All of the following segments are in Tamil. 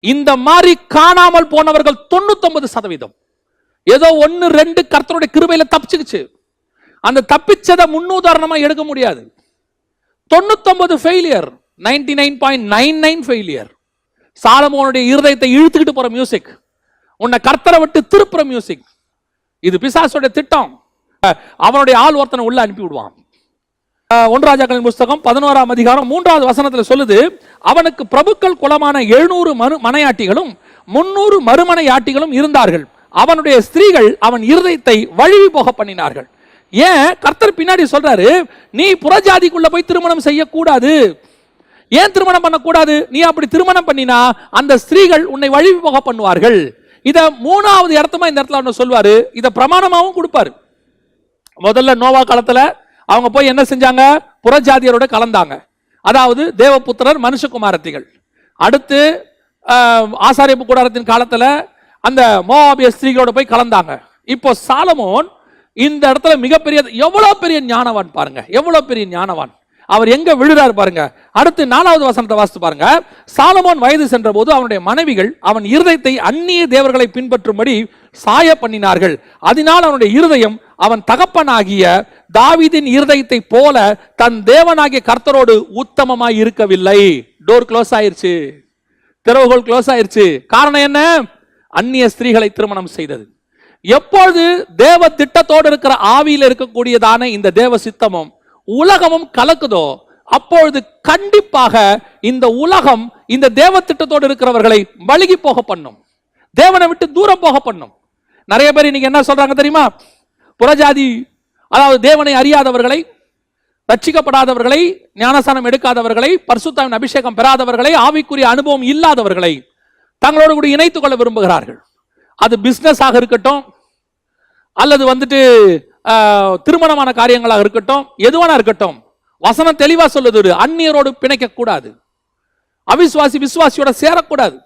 இந்த மாதிரி காணாமல் போனவர்கள் 99%. ஏதோ 1-2 கர்த்தருடைய கிருபையில தப்பிச்சுக்குச்சு. அந்த தப்பிச்சதை முன்னுதாரணமா எடுக்க முடியாது. 99 ஃபெயிலியர், 99.99 ஃபெயிலியர். சாலமோனுடைய இருதயத்தை இழுத்துக்கிட்டு போற மியூசிக், உன்னை கர்த்தரை விட்டு திருப்புற மியூசிக். இது பிசாசுடைய திட்டம். அவனுடைய ஆள் ஒருத்தனை உள்ள அனுப்பி விடுவான். 1 ராஜாக்களின் புஸ்தகம் 11ஆம் அதிகாரம் 3வது வசனத்தில் சொல்லுது, அவனுக்கு பிரபுக்கள் குலமான 700 மனையாட்டிகளும் 300 மறுமனையாட்டிகளும் இருந்தார்கள். அவனுடைய ஸ்திரீகள் அவன் இருதயத்தை வழுவி போக பண்ணினார்கள். ஏன் கர்த்தர் பின்னாடி சொல்றாரு, நீ புறஜாதிக்குள்ள போய் திருமணம் செய்யக்கூடாது. ஏன் திருமணம் பண்ணக்கூடாது? நீ அப்படி திருமணம் பண்ணினா அந்த ஸ்திரீகள் உன்னை வழுவி போக பண்ணுவார்கள். இத 3வது இடத்தமா இந்த இடத்துல ஒன்று சொல்வாரு. இத பிரமாணமாகவும் கொடுப்பாரு. முதல்ல நோவா காலத்துல அவங்க போய் என்ன செஞ்சாங்க? புறஜாதியரோட கலந்தாங்க. அதாவது தேவபுத்திரர் மனுஷகுமாரத்திகள். அடுத்து ஆசாரியப்பு கூடாரத்தின் காலத்துல அந்த மோவாபிய ஸ்திரீகளோட போய் கலந்தாங்க. இப்போ சாலமோன் இந்த இடத்துல மிகப்பெரிய, எவ்வளவு பெரிய ஞானவான் பாருங்க, எவ்வளவு பெரிய ஞானவான். அவர் எங்க விழுறாரு பாருங்க. அடுத்து 4வது வசனத்தை வாசித்து பாருங்க. சாலமோன் வயது சென்ற போது அவனுடைய மனைவிகள் அவன் இருதயத்தை அந்நிய தேவர்களை பின்பற்றும்படி சாய பண்ணினார்கள். அதனால் அவனுடைய இருதயம் அவன் தகப்பனாகிய தாவீதின் இருதயத்தை போல தன் தேவனாகிய கர்த்தரோடு உத்தமமாய் இருக்கவில்லை. டோர் க்ளோஸ் ஆயிருச்சு, திறவுகோல் க்ளோஸ் ஆயிருச்சு. காரணம் என்ன? அந்நிய ஸ்திரீகளை திருமணம் செய்தது. எப்பொழுது தேவ திட்டத்தோடு இருக்கிற ஆவியில் இருக்கக்கூடியதான இந்த தேவ சித்தமும் உலகமும் கலக்குதோ, அப்பொழுது கண்டிப்பாக இந்த உலகம் இந்த தேவ திட்டத்தோடு இருக்கிறவர்களை வழுகி போக பண்ணும், தேவனை விட்டு தூரம் போக பண்ணும். நிறைய பேர் இன்னைக்கு என்ன சொல்றாங்க தெரியுமா? புறஜாதி, அதாவது தேவனை அறியாதவர்களை, ரட்சிக்கப்படாதவர்களை, ஞானஸ்நானம் எடுக்காதவர்களை, பரிசுத்தாவின் அபிஷேகம் பெறாதவர்களை, ஆவிக்குரிய அனுபவம் இல்லாதவர்களை தங்களோடு கூட இணைத்துக் கொள்ள விரும்புகிறார்கள். அது பிசினஸ் ஆக இருக்கட்டும், அல்லது திருமணமான காரியங்களாக இருக்கட்டும், எதுவானா இருக்கட்டும். வசனம் தெளிவா சொல்லுது, அந்நியரோடு பிணைக்க கூடாது, அவிசுவாசி விசுவாசியோட சேரக்கூடாது.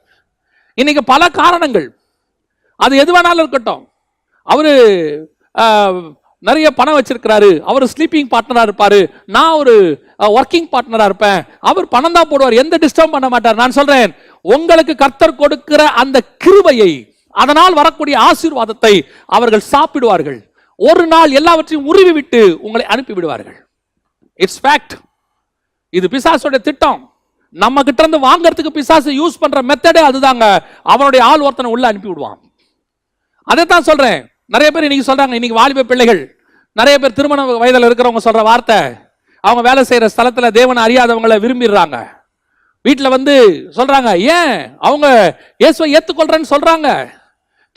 இன்னைக்கு பல காரணங்கள், அது எதுவானாலும் இருக்கட்டும். அவரு நிறைய பணம் வச்சிருக்கிறாரு, அவர் ஸ்லீப்பிங் பார்ட்னரா இருப்பாரு, நான் ஒரு ஒர்க்கிங் பார்ட்னரா இருப்பேன், அவர் பணம் தான் போடுவார், எந்த டிஸ்டர்ப் பண்ண மாட்டார். நான் சொல்றேன், உங்களுக்கு கர்த்தர் கொடுக்கிற அந்த கிருபையை, அதனால் வரக்கூடிய ஆசீர்வாதத்தை அவர்கள் சாப்பிடுவார்கள். ஒரு நாள் எல்லாவற்றையும் உருவி விட்டு உங்களை அனுப்பி விடுவார்கள். It's fact. இது பிசாசுடைய திட்டம். நம்ம கிட்ட இருந்து வாங்கறதுக்கு பிசாசு யூஸ் பண்ற மெத்தடே அதுதாங்க. அவனுடைய ஆள் ஒருத்தனை உள்ள அனுப்பி விடுவான். அதைத்தான் சொல்றேன். நிறைய பேர் இன்னைக்கு சொல்றாங்க, இன்னைக்கு வாலிப பிள்ளைகள், நிறைய பேர் திருமண வயதில் இருக்கிறவங்க சொல்ற வார்த்தை, அவங்க வேலை செய்யற ஸ்தலத்துல தேவனை அறியாதவங்களை விரும்பிடுறாங்க. வீட்டில் சொல்றாங்க, ஏன் அவங்க இயேசுவை ஏத்துக்கொள்றேன்னு சொல்றாங்க,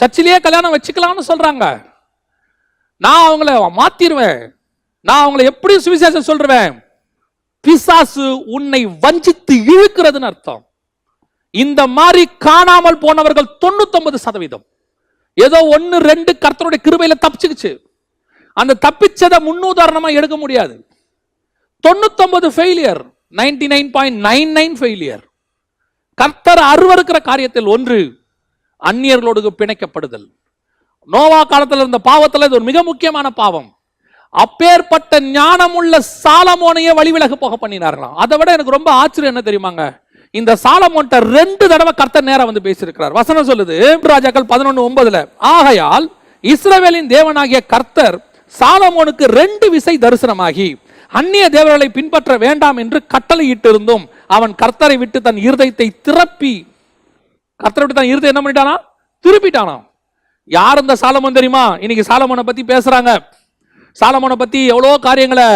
சர்ச்சிலேயே கல்யாணம் வச்சுக்கலாம்னு சொல்றாங்க, நான் அவங்கள மாத்திருவேன், நான் அவங்களை எப்படி சுவிசேஷம் சொல்றேன். பிசாசு உன்னை வஞ்சித்து இழுக்கிறதுன்னு அர்த்தம். இந்த மாதிரி காணாமல் போனவர்கள் 99%. ஏதோ 1-2 கர்த்தருடைய கிருபையில தப்பிச்சுக்குச்சு. அந்த தப்பிச்சதை முன்னுதாரணமா எடுக்க முடியாது. 99 ஃபெயிலியர், 99.99 ஃபெயிலியர். கர்த்தர் அருவருக்கிற காரியத்தில் ஒன்று அந்நியர்களோடு பிணைக்கப்படுதல். நோவா காலத்தில் இருந்த பாவத்தில் இது ஒரு மிக முக்கியமான பாவம். அப்பேற்பட்ட ஞானமுள்ள சாலமோனையே வழிவிலக போக பண்ணினார்களாம். அதை விட எனக்கு ரொம்ப ஆச்சரியம் என்ன தெரியுமாங்க, இந்த சாலமோன்ட்ட 2 தடவை கர்த்தர் நேரம் பேசியிருக்கிறார். வசனம் சொல்லுது, ராஜாக்கள் 11:9, ஆகையால் இஸ்ரவேலின் தேவனாகிய கர்த்தர் சாலமோனுக்கு 2 விசை தரிசனமாகி அந்நிய தேவர்களை பின்பற்ற வேண்டாம் என்று கட்டளையிட்டு இருந்தும் அவன் கர்த்தரை விட்டு தன் இருதயத்தை திருப்பி, கர்த்தரை விட்டு தன் இருதயம் என்ன பண்ணிட்டானா? திருப்பிட்டானா. யார் இந்த சாலமோன் தெரியுமா? இன்னைக்கு சாலமோனை பத்தி பேசுறாங்க. சாலமோனை பத்தி எவ்வளோ காரியங்களை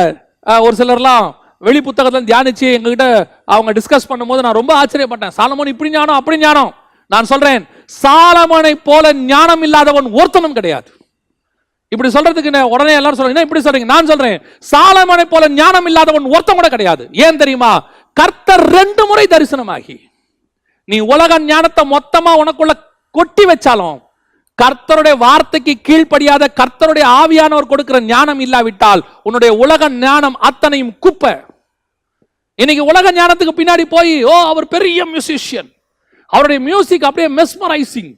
ஒரு சிலர்லாம் வெளி புத்தகத்தில் தியானிச்சு எங்ககிட்ட அவங்க டிஸ்கஸ் பண்ணும்போது நான் ரொம்ப ஆச்சரியப்பட்டேன். சாலமோன் இப்படி ஞானம், அப்படி ஞானம். நான் சொல்றேன், சாலமோனை போல ஞானம் இல்லாதவன் ஒருத்தனும் கிடையாது. இப்படி சொல்றதுக்கு உடனே எல்லாரும் சொல்றீங்க, இப்படி சொல்றீங்க. நான் சொல்றேன், சாலமோனை போல ஞானம் இல்லாதவன் ஒருத்தன் கூட கிடையாது. ஏன் தெரியுமா? கர்த்தர் 2 முறை தரிசனமாகி, நீ உலக ஞானத்தை மொத்தமா உனக்குள்ள கொட்டி வச்சாலும் கர்த்தருடைய வார்த்தைக்கு கீழ்ப்படியாத கர்த்தருடைய ஆவியானவர் கொடுக்கிற ஞானம் இல்லாவிட்டால் உன்னுடைய உலக ஞானம் அத்தனையும் குப்பை. இன்னைக்கு உலக ஞானத்துக்கு பின்னாடி போய், அவர் பெரிய மியூசிஷியன், அவருடைய மியூசிக் அப்படியே மெஸ்மரைசிங்,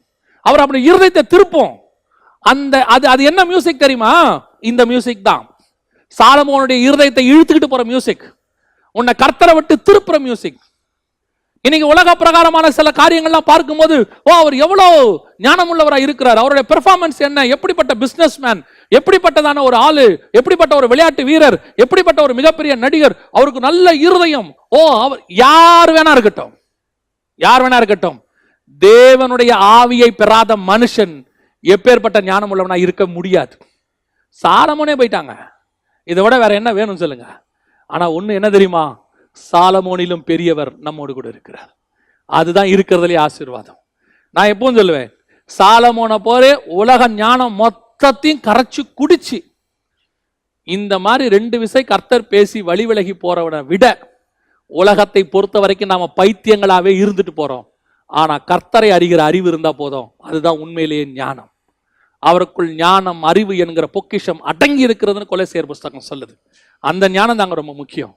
அவர் அப்படி இருதயத்தை திருப்போம். அது என்ன மியூசிக் தெரியுமா? இந்த மியூசிக் தான் சாலமோனுடைய இருதயத்தை இழுத்துக்கிட்டு போற மியூசிக், உன்னை கர்த்தரை விட்டு திருப்புற மியூசிக். இன்னைக்கு உலக பிரகாரமான சில காரியங்கள்லாம் பார்க்கும்போது அவர் எவ்வளவு ஞானம் உள்ளவராக இருக்கிறார், அவருடைய பெர்ஃபார்மன்ஸ் என்ன, எப்படிப்பட்ட பிசினஸ் மேன், எப்படிப்பட்டதான ஒரு ஆளு, எப்படிப்பட்ட ஒரு விளையாட்டு வீரர், எப்படிப்பட்ட ஒரு மிகப்பெரிய நடிகர், அவருக்கு நல்ல இருதயம். அவர் யார் வேணா இருக்கட்டும், யார் வேணா இருக்கட்டும், தேவனுடைய ஆவியை பெறாத மனுஷன் எப்பேற்பட்ட ஞானம் உள்ளவனா இருக்க முடியாது. சாலமோனே போயிட்டாங்க, இதை விட வேற என்ன வேணும் சொல்லுங்க. ஆனா ஒண்ணு என்ன தெரியுமா, சாலமோனிலும் பெரியவர் நம்மோடு கூட இருக்கிறார். அதுதான் இருக்கிறதுலே ஆசீர்வாதம். நான் எப்பவும் சொல்லுவேன், சாலமோனை போல உலக ஞானம் மொத்தத்தையும் கரைச்சு குடிச்சு இந்த மாதிரி 2 விசை கர்த்தர் பேசி வழி விலகி போறவனை விட உலகத்தை பொறுத்த வரைக்கும் நாம பைத்தியங்களாவே இருந்துட்டு போறோம். ஆனா கர்த்தரை அறிகிற அறிவு இருந்தா போதும். அதுதான் உண்மையிலேயே ஞானம். அவருக்குள் ஞானம் அறிவு என்கிற பொக்கிஷம் அடங்கி இருக்கிறதுன்னு கொலோசியர் புஸ்தகம் சொல்லுது. அந்த ஞானம் தாங்க ரொம்ப முக்கியம்.